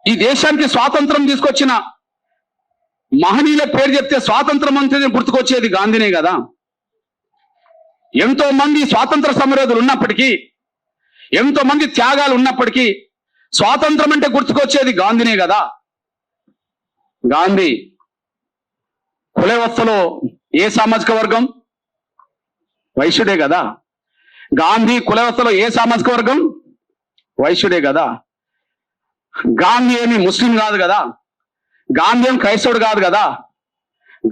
ఈ దేశానికి స్వాతంత్రం తీసుకొచ్చిన మహనీయుల పేరు చెప్తే స్వాతంత్రం అంటే గుర్తుకొచ్చేది గాంధీనే కదా. ఎంతో మంది స్వాతంత్ర సమరయోధులు ఉన్నప్పటికీ, ఎంతో మంది త్యాగాలు ఉన్నప్పటికీ స్వాతంత్రం అంటే గుర్తుకొచ్చేది గాంధీనే కదా. గాంధీ కుల వ్యవస్థలో ఏ సామాజిక వర్గం? వైశ్యుడే కదా. గాంధీ కుల వ్యవస్థలో ఏ సామాజిక వర్గం? వైశ్యుడే కదా. గాంధీ ఏమి ముస్లిం కాదు కదా. గాంధీ ఏం క్రైస్తవుడు కాదు కదా.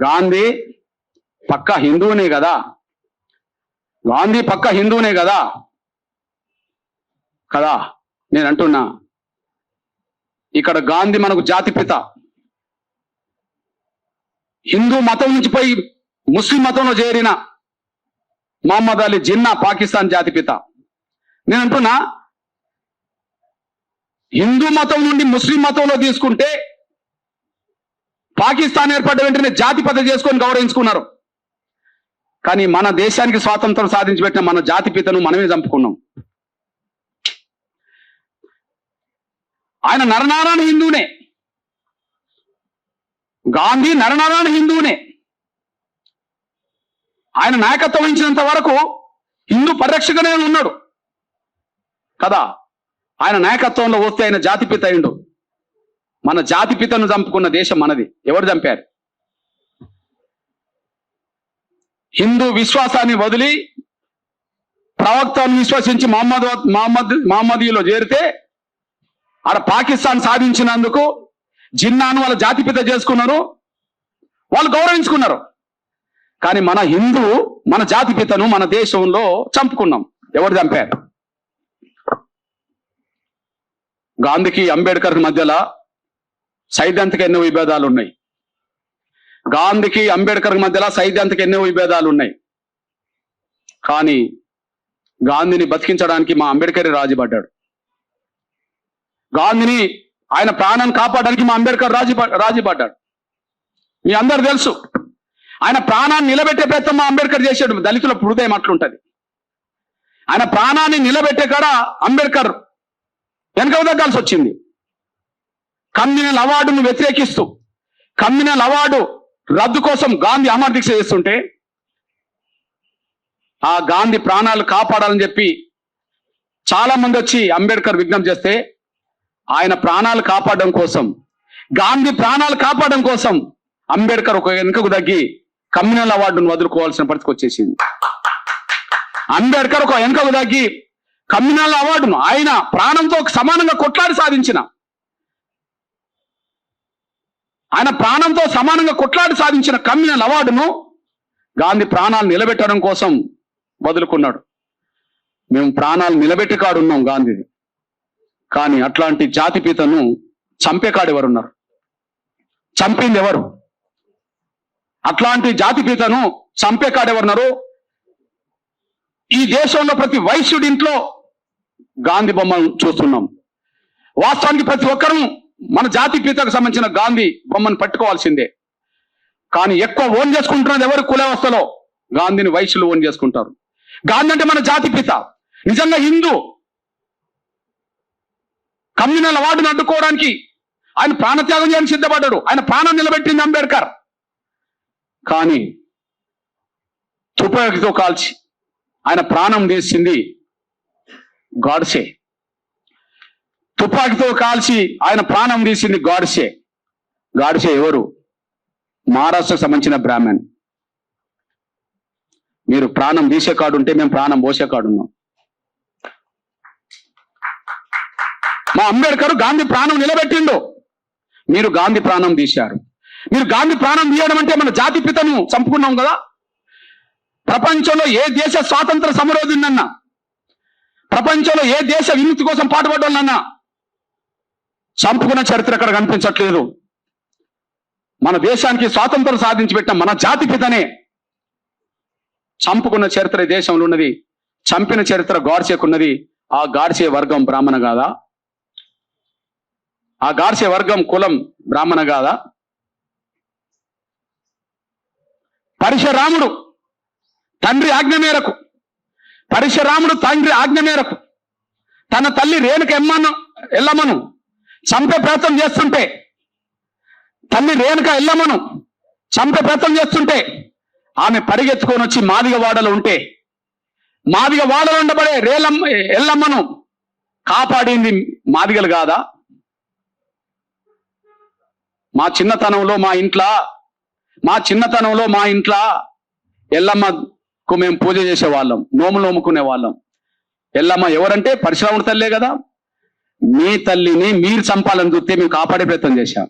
గాంధీ పక్కా హిందువునే కదా. గాంధీ పక్కా హిందువునే కదా కదా. నేను అంటున్నా, ఇక్కడ గాంధీ మనకు జాతిపిత. హిందూ మతం నుంచి పోయి ముస్లిం మతంలో చేరిన మహమ్మద్ అలీ జిన్నా పాకిస్తాన్ జాతిపిత. నేను అంటున్నా, హిందూ మతం నుండి ముస్లిం మతంలో తీసుకుంటే పాకిస్తాన్ ఏర్పడ్డ వెంటనే జాతిపిత చేసుకొని గౌరవించుకున్నారు. కానీ మన దేశానికి స్వాతంత్రం సాధించి పెట్టిన మన జాతిపితను మనమే చంపుకున్నాం. ఆయన నరనారాయణ హిందువునే. గాంధీ నరనారాయణ హిందువునే. ఆయన నాయకత్వం వహించినంత వరకు హిందూ పరిరక్షకనే ఉన్నాడు కదా. ఆయన నాయకత్వంలో వస్తే ఆయన జాతిపిత అయిండు. మన జాతిపితను చంపుకున్న దేశం మనది. ఎవరు చంపారు? హిందూ విశ్వాసాన్ని వదిలి ప్రవక్తను విశ్వసించి మహమ్మదీయులో చేరితే ఆడ పాకిస్తాన్ సాధించినందుకు జిన్నాను వాళ్ళ జాతిపిత చేసుకున్నారు, వాళ్ళు గౌరవించుకున్నారు. కానీ మన హిందూ మన జాతిపితను మన దేశంలో చంపుకున్నాం. ఎవరు చంపారు? గాంధీకి అంబేద్కర్ మధ్యలో సైద్ధాంతిక ఎన్నో విభేదాలు ఉన్నాయి. గాంధీకి అంబేద్కర్ మధ్యలో సైద్ధాంతిక ఎన్నో విభేదాలు ఉన్నాయి. కానీ గాంధీని బతికించడానికి మా అంబేద్కర్ రాజీపడ్డాడు. గాంధీని ఆయన ప్రాణాన్ని కాపాడడానికి మా అంబేద్కర్ రాజీపడ్డాడు. మీ అందరు తెలుసు, ఆయన ప్రాణాన్ని నిలబెట్టే ప్రయత్నం మా అంబేద్కర్ చేశాడు. దళితుల హృదయం అట్లుంటది. ఆయన ప్రాణాన్ని నిలబెట్టే కాడ అంబేద్కర్ వెనక తగ్గాల్సి వచ్చింది. కమ్యూనల్ అవార్డును వ్యతిరేకిస్తూ కమ్యూనల్ అవార్డు రద్దు కోసం గాంధీ అమర దీక్ష చేస్తుంటే ఆ గాంధీ ప్రాణాలు కాపాడాలని చెప్పి చాలా మంది వచ్చి అంబేద్కర్ విజ్ఞప్తి చేస్తే ఆయన ప్రాణాలు కాపాడడం కోసం, గాంధీ ప్రాణాలు కాపాడడం కోసం అంబేద్కర్ ఒక వెనుకకు తగ్గి కమ్యూనల్ అవార్డును వదులుకోవాల్సిన పరిస్థితి వచ్చేసింది. అంబేద్కర్ ఒక వెనుకకు తగ్గి కమ్యూనల్ అవార్డును ఆయన ప్రాణంతో సమానంగా కొట్లాడి సాధించిన, ఆయన ప్రాణంతో సమానంగా కొట్లాడి సాధించిన కమ్యూనల్ అవార్డును గాంధీ ప్రాణాలు నిలబెట్టడం కోసం వదులుకున్నాడు. మేము ప్రాణాలు నిలబెట్టి కాడున్నాం గాంధీది. కానీ అట్లాంటి జాతిపితను చంపేకాడు ఎవరున్నారు? చంపింది ఎవరు? అట్లాంటి జాతిపితను చంపేకాడు ఎవరున్నారు? ఈ దేశంలో ప్రతి వైశ్యుడింట్లో గాంధీ బొమ్మను చూస్తున్నాం. వాస్తవానికి ప్రతి ఒక్కరూ మన జాతిపితకు సంబంధించిన గాంధీ బొమ్మను పట్టుకోవాల్సిందే. కానీ ఎక్కువ ఓన్ చేసుకుంటున్నది ఎవరు? కుల వ్యవస్థలో గాంధీని వైశ్యులు ఓన్ చేసుకుంటారు. గాంధీ అంటే మన జాతిపిత. నిజంగా హిందూ కమ్యూనల్ అవార్డును అడ్డుకోవడానికి ఆయన ప్రాణత్యాగం చేయడానికి సిద్ధపడ్డాడు. ఆయన ప్రాణం నిలబెట్టింది అంబేద్కర్. కానీ తుపాకీతో కాల్చి ఆయన ప్రాణం తీసింది గాడ్సే. తుపాకీతో కాల్చి ఆయన ప్రాణం తీసింది గాడ్సే. గాడ్సే ఎవరు? మహారాష్ట్రకు సంబంధించిన బ్రాహ్మణ్. మీరు ప్రాణం తీసే కాడు ఉంటే మేము ప్రాణం పోసే కాడున్నాం. మా అంబేద్కర్ గాంధీ ప్రాణం నిలబెట్టిండు, మీరు గాంధీ ప్రాణం తీశారు. మీరు గాంధీ ప్రాణం తీయడం అంటే మన జాతిపితను చంపుకున్నాం కదా. ప్రపంచంలో ఏ దేశ స్వాతంత్ర సమరోధునన్నా, ప్రపంచంలో ఏ దేశ విముక్తి కోసం పాటుపడ్డాలన్నా చంపుకున్న చరిత్ర అక్కడ కనిపించట్లేదు. మన దేశానికి స్వాతంత్రం సాధించి పెట్టిన మన జాతిపితనే చంపుకున్న చరిత్ర ఈ దేశంలో ఉన్నది. చంపిన చరిత్ర గాడ్సేకున్నది. ఆ గాడ్సే వర్గం బ్రాహ్మణ కాదా? ఆ గాడ్సే వర్గం కులం బ్రాహ్మణ కాదా? పరశురాముడు తండ్రి ఆజ్ఞ మేరకు, పరశురాముడు తండ్రి ఆజ్ఞ మేరకు తన తల్లి రేణుక ఎల్లమ్మను చంపే ప్రయత్నం చేస్తుంటే, తల్లి రేణుక ఎల్లమ్మను చంపే ప్రయత్నం చేస్తుంటే ఆమె పరిగెత్తుకొని వచ్చి మాదిగ వాడలో ఉంటే, మాదిగ వాడలో ఉండబడే ఎల్లమ్మను కాపాడింది మాదిగలు కాదా? మా చిన్నతనంలో మా ఇంట్లో ఎల్లమ్మకు మేము పూజ చేసేవాళ్ళం, నోములు నోముకునే వాళ్ళం. ఎల్లమ్మ ఎవరంటే పరశురాముడి తల్లే కదా. మీ తల్లిని మీరు చంపాలని చూస్తే మేము కాపాడే ప్రయత్నం చేశాం.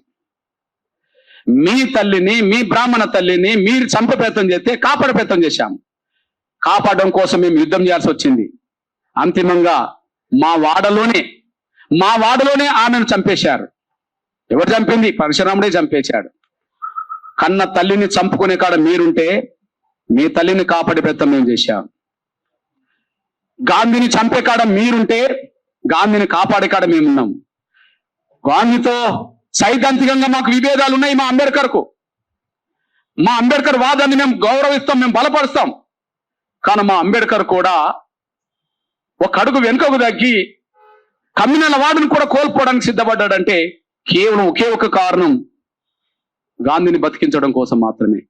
మీ తల్లిని, మీ బ్రాహ్మణ తల్లిని మీరు చంపే ప్రయత్నం చేస్తే కాపాడే ప్రయత్నం చేశాం. కాపాడడం కోసం మేము యుద్ధం చేయాల్సి వచ్చింది. అంతిమంగా మా వాడలోనే ఆమెను చంపేశారు. ఎవరు చంపింది? పరశురాముడే చంపేశాడు. కన్న తల్లిని చంపుకునే కాడ మీరుంటే మీ తల్లిని కాపాడే ప్రయత్నం మేము చేశాం. గాంధీని చంపే కాడ మీరుంటే గాంధీని కాపాడే కాడ మేమున్నాం. గాంధీతో సైద్ధాంతికంగా మాకు విభేదాలు ఉన్నాయి. మా అంబేద్కర్ వాదాన్ని మేము గౌరవిస్తాం, మేము బలపరుస్తాం. కానీ మా అంబేద్కర్ కూడా ఒక అడుగు వెనుకకు తగ్గి కమ్యూనల్ వాడును కూడా కోల్పోవడానికి సిద్ధపడ్డాడంటే కేవలం ఒకే ఒక కారణం, గాంధీని బతికించడం కోసం మాత్రమే.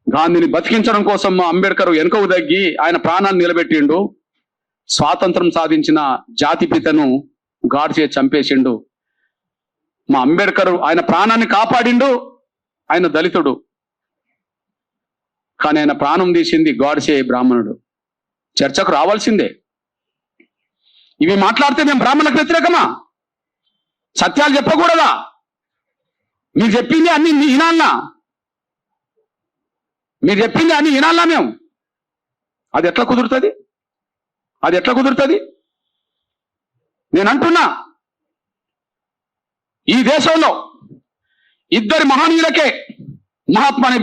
గాంధీని బతికించడం కోసం మా అంబేద్కర్ వెనుకకు తగ్గి ఆయన ప్రాణాన్ని నిలబెట్టిండు. స్వాతంత్రం సాధించిన జాతిపితను గాడ్సే చంపేసిండు. మా అంబేద్కర్ ఆయన ప్రాణాన్ని కాపాడిండు. ఆయన దళితుడు, కానీ ఆయన ప్రాణం తీసింది గాడ్సే బ్రాహ్మణుడు. చర్చకు రావాల్సిందే. ఇవి మాట్లాడితే మేము బ్రాహ్మణులకు వ్యతిరేకమా? సత్యాలు చెప్పకూడదా? మీరు చెప్పింది అన్ని వినాలనా? మీరు చెప్పింది అన్ని వినాలనా? మేము అది ఎట్లా కుదురుతుంది? నేను అంటున్నా, ఈ దేశంలో ఇద్దరు మహనీయులకే మహాత్మా అనే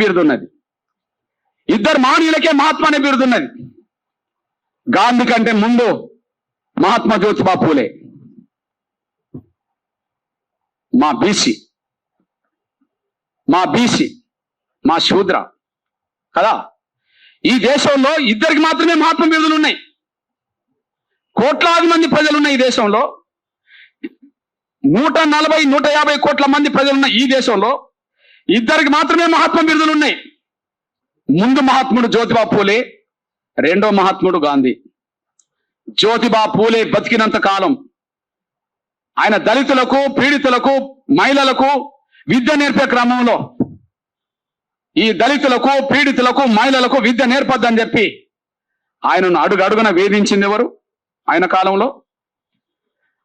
బిరుదున్నది. గాంధీ కంటే ముందు మహాత్మా జ్యోతిబా పూలే, మా బీసీ, మా శూద్ర కదా. ఈ దేశంలో ఇద్దరికి మాత్రమే మహాత్మా బిరుదులు ఉన్నాయి. కోట్లాది మంది ప్రజలున్న ఈ దేశంలో, 140-150 కోట్ల మంది ప్రజలున్న ఈ దేశంలో ఇద్దరికి మాత్రమే మహాత్మా బిరుదులు ఉన్నాయి. ముందు మహాత్ముడు జ్యోతిబా పూలే, రెండో మహాత్ముడు గాంధీ. జ్యోతిబా పూలే బతికినంత కాలం ఆయన దళితులకు, పీడితులకు, మహిళలకు విద్య నేర్పే క్రమంలో ఈ దళితులకు, పీడితులకు, మహిళలకు విద్య నేర్పొద్దని చెప్పి ఆయనను అడుగడుగున వేధించింది ఎవరు? ఆయన కాలంలో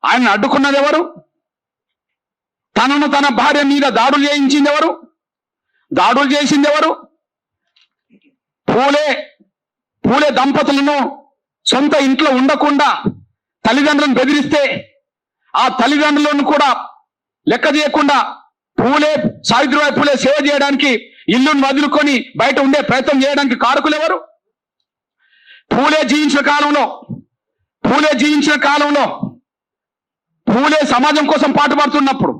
ఆయనను అడ్డుకున్నది ఎవరు? తన భార్య మీద దాడులు చేసింది ఎవరు? పూలే దంపతులను సొంత ఇంట్లో ఉండకుండా తల్లిదండ్రులను బెదిరిస్తే ఆ తల్లిదండ్రులను కూడా లెక్క చేయకుండా సావిత్రిబాయి పూలే సేవ చేయడానికి ఇల్లును వదులుకొని బయట ఉండే ప్రయత్నం చేయడానికి కారకులు ఎవరు? పూలే జీవించిన కాలంలో పూలే సమాజం కోసం పాటుపడుతున్నప్పుడు,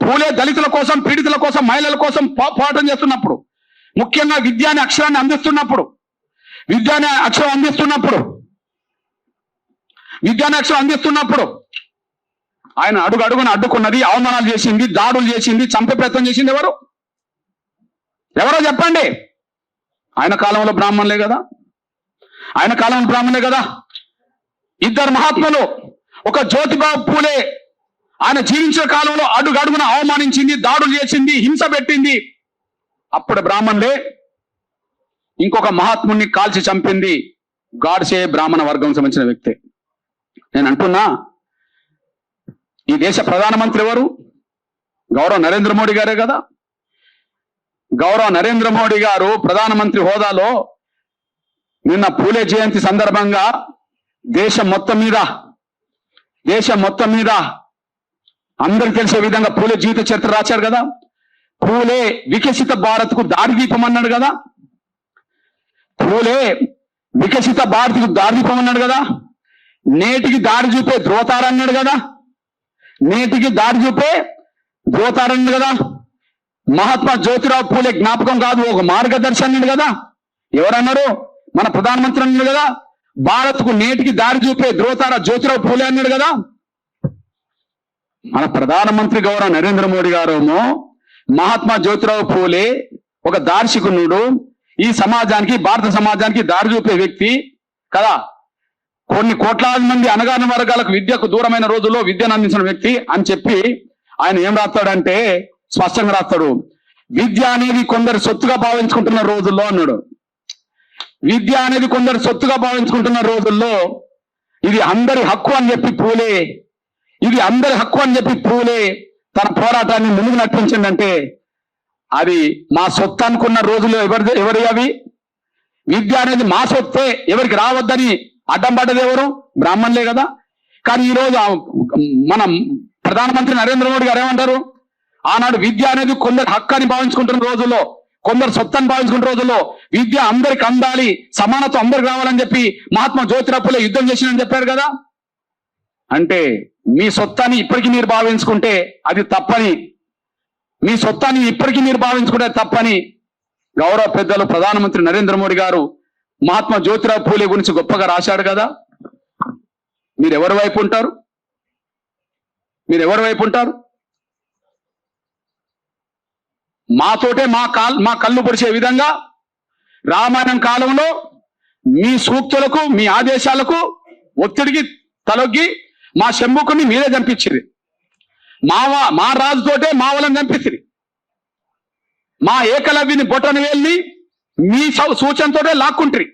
పూలే దళితుల కోసం, పీడితుల కోసం, మహిళల కోసం పోరాటం చేస్తున్నప్పుడు, ముఖ్యంగా విద్యాన్ని అక్షరం అందిస్తున్నప్పుడు ఆయన అడుగడుగున అడ్డుకున్నది, అవమానాలు చేసింది, దాడులు చేసింది, చంపే ప్రయత్నం చేసింది ఎవరో చెప్పండి. ఆయన కాలంలో బ్రాహ్మణులే కదా. ఇద్దరు మహాత్ములు, ఒక జ్యోతిబా పూలే ఆయన జీవించిన కాలంలో అడుగడుగున అవమానించింది, దాడులు చేసింది, హింస పెట్టింది. అప్పుడు బ్రాహ్మణులే. ఇంకొక మహాత్ముని కాల్చి చంపింది గాడ్సే బ్రాహ్మణ వర్గం సంబంధించిన వ్యక్తే. నేను అంటున్నా, ఈ దేశ ప్రధానమంత్రి ఎవరు? గౌరవ నరేంద్ర మోడీ గారే కదా. గౌరవ నరేంద్ర మోడీ గారు ప్రధానమంత్రి హోదాలో నిన్న పూలే జయంతి సందర్భంగా దేశం మొత్తం మీద అందరికి తెలిసే విధంగా పూలే జీవిత చరిత్ర రాశారు కదా. పూలే వికసిత భారత్కు దారిదీపం అన్నాడు కదా. నేటికి దారి చూపే ధ్రువతారన్నాడు కదా. మహాత్మా జ్యోతిరావు పూలే జ్ఞాపకం కాదు, ఒక మార్గదర్శి అన్నాడు కదా. ఎవరన్నారు? మన ప్రధానమంత్రి అన్నాడు కదా. భారత్కు నేటికి దారి చూపే ధ్రువతార జ్యోతిరావు పూలే అన్నాడు కదా. మన ప్రధానమంత్రి గౌరవ నరేంద్ర మోడీ గారేమో మహాత్మా జ్యోతిరావు పూలే ఒక దార్శనికుడు, ఈ సమాజానికి, భారత సమాజానికి దారి చూపే వ్యక్తి కదా. కొన్ని కోట్లాది మంది అణగారిన వర్గాలకు విద్యకు దూరమైన రోజుల్లో విద్యను అందించిన వ్యక్తి అని చెప్పి ఆయన ఏం రాస్తాడంటే స్పష్టంగా రాస్తాడు, విద్య అనేది కొందరు సొత్తుగా భావించుకుంటున్న రోజుల్లో అన్నాడు. విద్య అనేది కొందరు సొత్తుగా భావించుకుంటున్న రోజుల్లో ఇది అందరి హక్కు అని చెప్పి పూలే, ఇది అందరి హక్కు అని చెప్పి పూలే తన పోరాటాన్ని ముందుకు నడిపించిందంటే అది మా సొత్తు అనుకున్న రోజుల్లో ఎవరి అవి? విద్య అనేది మా సొత్తే, ఎవరికి రావద్దని అడ్డం పడ్డది ఎవరు? బ్రాహ్మణులే కదా. కానీ ఈరోజు మన ప్రధానమంత్రి నరేంద్ర మోడీ గారు ఏమంటారు? ఆనాడు విద్య అనేది కొందరు హక్కు అని భావించుకుంటున్న రోజుల్లో, కొందరు సొత్తని భావించుకున్న రోజుల్లో విద్య అందరికి అందాలి, సమానత్వం అందరికి రావాలని చెప్పి మహాత్మా జ్యోతిరావు పూలే యుద్ధం చేసిందని చెప్పారు కదా. అంటే మీ సొత్తాన్ని ఇప్పటికీ మీరు భావించుకుంటే అది తప్పని, మీ సొత్తాన్ని ఇప్పటికీ మీరు భావించుకుంటే తప్పని గౌరవ పెద్దలు ప్రధానమంత్రి నరేంద్ర మోడీ గారు మహాత్మా జ్యోతిరావు పూలే గురించి గొప్పగా రాశాడు కదా. మీరు ఎవరి వైపు ఉంటారు? మీరు ఎవరి వైపు ఉంటారు? మాతోటే మా కళ్ళు పొడిచే విధంగా రామాయణం కాలంలో మీ సూక్తులకు, మీ ఆదేశాలకు ఒత్తిడికి తలొగ్గి మా శంభుకుని మీరే చంపించిరి. మా రాజుతోటే మా వాళ్ళని చంపించిరి. మా ఏకలవ్యుని బొటను వెళ్ళి మీ సూచనతోటే లాక్కుంటారు.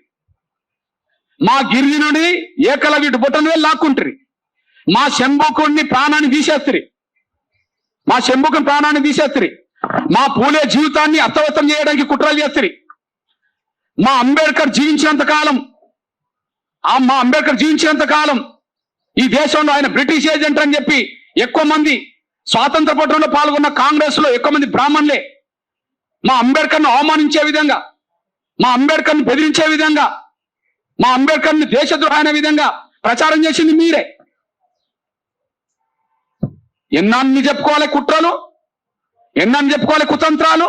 మా గిరిజనుడి ఏకలవ్యుడి బొటను వెళ్ళి లాక్కుంటారు. మా శంభుకుని ప్రాణాన్ని తీసేస్తారు. మా శంభుకుని ప్రాణాన్ని తీసేస్తారు. మా పూలే జీవితాన్ని అర్థవత్తం చేయడానికి కుట్రలు చేస్తారు. మా అంబేద్కర్ జీవించినంత కాలం ఈ దేశంలో ఆయన బ్రిటిష్ ఏజెంట్ అని చెప్పి ఎక్కువ మంది స్వాతంత్ర పోరాటంలో పాల్గొన్న కాంగ్రెస్ లో ఎక్కువ మంది బ్రాహ్మణులే మా అంబేద్కర్ను అవమానించే విధంగా, మా అంబేద్కర్ని బెదిరించే విధంగా, మా అంబేద్కర్ని దేశద్రోహి అనే విధంగా ప్రచారం చేసింది మీరే. ఎన్నాన్ని చెప్పుకోవాలి కుట్రలు, ఎన్నాన్ని చెప్పుకోవాలి కుతంత్రాలు,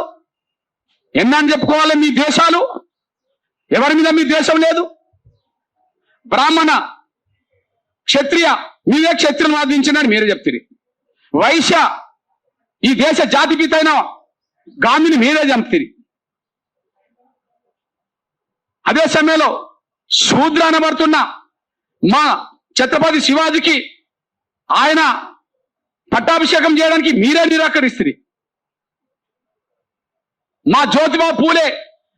ఎన్నాన్ని చెప్పుకోవాలి మీ దేశాలు? ఎవరి మీద మీ దేశం లేదు? బ్రాహ్మణ క్షత్రియ మీరే క్షత్రియులను వాదించినని మీరే చెప్తారు. వైశ్య ఈ దేశ జాతిపిత అయిన గాంధీని మీరే చంపుతారు. అదే సమయంలో శూద్ర అనబడుతున్న మా ఛత్రపతి శివాజీకి ఆయన పట్టాభిషేకం చేయడానికి మీరే నిరాకరిస్తుంది. మా జ్యోతిబా పూలే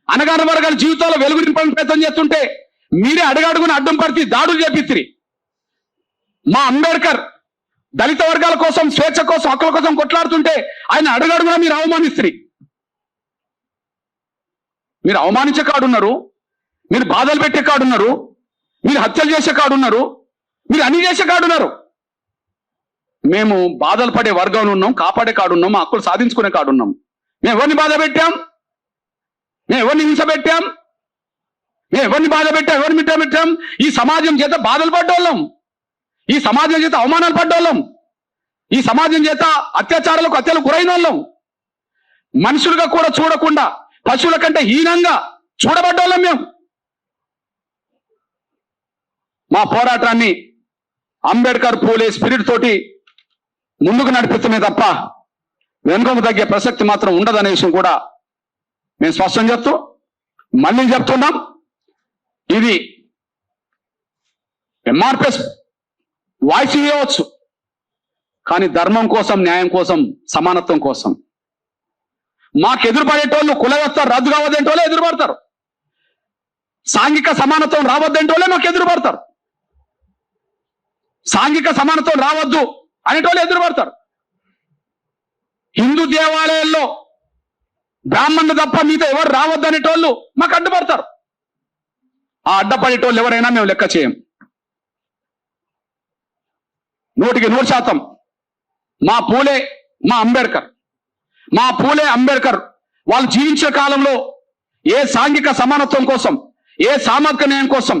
అనగాన వర్గాల జీవితాల్లో వెలుగు నింపడానికి ప్రయత్నం చేస్తుంటే మీరే అడుగడుగున అడ్డం పడితే దాడులు చేపిస్తుంది. మా అంబేద్కర్ దళిత వర్గాల కోసం, స్వేచ్ఛ కోసం, హక్కుల కోసం కొట్లాడుతుంటే ఆయన అడుగడుగున మీరు అవమానిస్తుంది. మీరు అవమానించే కాడున్నారు, మీరు బాధలు పెట్టే కాడున్నారు, మీరు హత్యలు చేసే కాడున్నారు, మీరు అన్ని చేసే కాడున్నారు. మేము బాధలు పడే వర్గంలో ఉన్నాం, కాపాడే కాడున్నాం, మా హక్కులు సాధించుకునే కాడున్నాం. మేము ఎవరిని బాధ పెట్టాం? మేము ఎవరిని హింస పెట్టాం? మేము ఎవరిని బాధ పెట్టాం? ఎవరిని మిట్ట పెట్టాం? ఈ సమాజం చేత బాధలు పడ్డోళ్ళం, ఈ సమాజం చేత అవమానాలు పడ్డోళ్ళం, ఈ సమాజం చేత అత్యాచారాలకు హత్యలకు గురైన వాళ్ళం, మనుషులుగా కూడా చూడకుండా పశువుల కంటే హీనంగా చూడబడ్డోళ్ళం మేము. మా పోరాటాన్ని అంబేద్కర్ పూలే స్పిరిట్ తోటి ముందుకు నడిపిస్తమే తప్ప వెనుకకు తగ్గే ప్రసక్తి మాత్రం ఉండదనే విషయం కూడా మేము స్పష్టం చెప్తూ మళ్ళీ చెప్తున్నాం. ఇది ఎంఆర్పిఎస్ వాయిస్ ఇవ్వచ్చు, కానీ ధర్మం కోసం, న్యాయం కోసం, సమానత్వం కోసం. మాకు ఎదురుపడేటోళ్ళు కుల వ్యవస్థ రద్దు కావద్దంటోళ్ళే ఎదురుపడతారు. సాంఘిక సమానత్వం రావద్దంటోళ్ళే మాకు ఎదురుపడతారు. సాంఘిక సమానత్వం రావద్దు అనేటోళ్ళు ఎదురుపడతారు. హిందూ దేవాలయాల్లో బ్రాహ్మణులు తప్ప మీతో ఎవరు రావద్దు అనేటోళ్ళు మాకు అడ్డుపడతారు. ఆ అడ్డపడేటోళ్ళు ఎవరైనా మేము లెక్క చేయం. 100% మా పూలే, మా పూలే అంబేద్కర్ వాళ్ళు జీవించే కాలంలో ఏ సాంఘిక సమానత్వం కోసం, ఏ సామాజిక న్యాయం కోసం,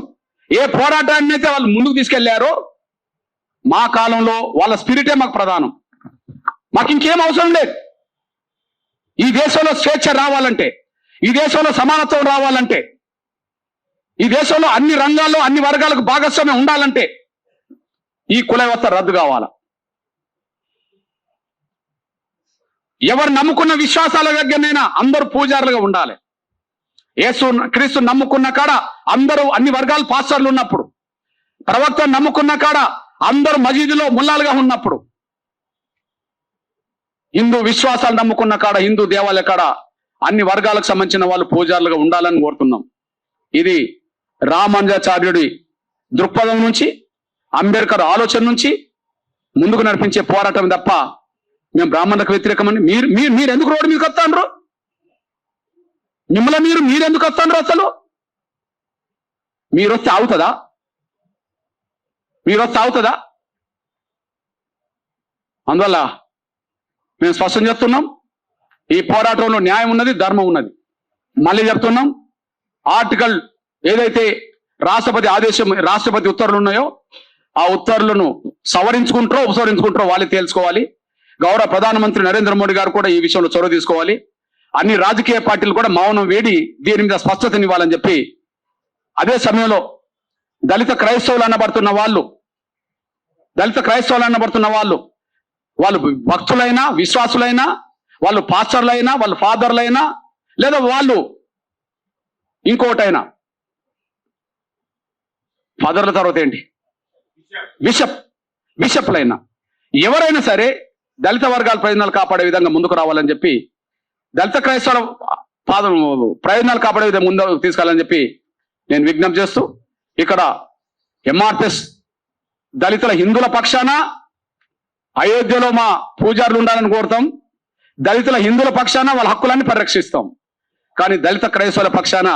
ఏ పోరాటాన్ని అయితే వాళ్ళు ముందుకు తీసుకెళ్లారో మా కాలంలో వాళ్ళ స్పిరిటే మాకు ప్రధానం. మాకు ఇంకేం అవసరం లేదు. ఈ దేశంలో స్వేచ్ఛ రావాలంటే, ఈ దేశంలో సమానత్వం రావాలంటే, ఈ దేశంలో అన్ని రంగాల్లో అన్ని వర్గాలకు భాగస్వామ్యం ఉండాలంటే ఈ కుల వ్యవస్థ రద్దు కావాలా. ఎవరు నమ్ముకున్న విశ్వాసాల దగ్గరనైనా అందరూ పూజారులుగా ఉండాలి. యేసు క్రీస్తు నమ్ముకున్న కాడ అందరూ అన్ని వర్గాల పాస్టర్లు ఉన్నప్పుడు, ప్రవక్త నమ్ముకున్న కాడ అందరూ మసీదులో ముల్లాలుగా ఉన్నప్పుడు, హిందూ విశ్వాసాలు నమ్ముకున్న కాడ హిందూ దేవాలయ కాడ అన్ని వర్గాలకు సంబంధించిన వాళ్ళు పూజారులుగా ఉండాలని కోరుతున్నాం. ఇది రామానుజాచార్యుడి దృక్పథం నుంచి, అంబేద్కర్ ఆలోచన నుంచి ముందుకు నడిపించే పోరాటం తప్ప మేము బ్రాహ్మణులకు వ్యతిరేకమని మీరు ఎందుకు రోడ్డు మీకు వస్తాండ్రు? మిమ్మల్ని మీరు ఎందుకు వస్తాండ్రు? అసలు మీరు వస్తే అవుతుందా? అందువల్ల మేము స్పష్టం చేస్తున్నాం, ఈ పోరాటంలో న్యాయం ఉన్నది, ధర్మం ఉన్నది. మళ్ళీ చెప్తున్నాం, ఆర్టికల్ ఏదైతే రాష్ట్రపతి ఉత్తర్వులు ఉన్నాయో ఆ ఉత్తర్వులను సవరించుకుంటారో ఉపసంహరించుకుంటారో వాళ్ళే తేల్చుకోవాలి. గౌరవ ప్రధానమంత్రి నరేంద్ర మోడీ గారు కూడా ఈ విషయంలో చొరవ తీసుకోవాలి. అన్ని రాజకీయ పార్టీలు కూడా మౌనం వేడి దీని మీద స్పష్టతనివ్వాలని చెప్పి, అదే సమయంలో దళిత క్రైస్తవులు అనబడుతున్న వాళ్ళు వాళ్ళు భక్తులైనా విశ్వాసులైనా, వాళ్ళు పాస్టర్లైనా, వాళ్ళు ఫాదర్లైనా, లేదా వాళ్ళు ఇంకోటైనా, ఫాదర్ల తర్వాత ఏంటి బిషప్లైనా, ఎవరైనా సరే దళిత వర్గాల ప్రయోజనాలు కాపాడే విధంగా ముందుకు రావాలని చెప్పి, దళిత క్రైస్తవుల ప్రయోజనాలు కాపాడే విధంగా ముందుకు తీసుకెళ్ళాలని చెప్పి నేను విజ్ఞప్తి చేస్తూ, ఇక్కడ ఎంఆర్పిఎస్ దళితుల హిందువుల పక్షాన అయోధ్యలో మా పూజారులు ఉండాలని కోరుతాం. దళితుల హిందువుల పక్షాన వాళ్ళ హక్కులన్నీ పరిరక్షిస్తాం. కానీ దళిత క్రైస్తవుల పక్షాన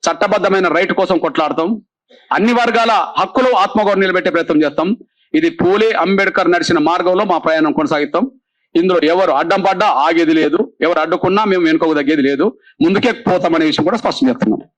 చట్టబద్ధమైన రైట్ కోసం కొట్లాడతాం. అన్ని వర్గాల హక్కులు ఆత్మగౌరవం నిలబెట్టే ప్రయత్నం చేస్తాం. ఇది పూలే అంబేద్కర్ నడిచిన మార్గంలో మా ప్రయాణం కొనసాగిస్తాం. ఇందులో ఎవరు అడ్డం పడ్డా ఆగేది లేదు, ఎవరు అడ్డుకున్నా మేము వెనుకకు తగ్గేది లేదు, ముందుకే పోతామనే విషయం కూడా స్పష్టం చేస్తున్నాం.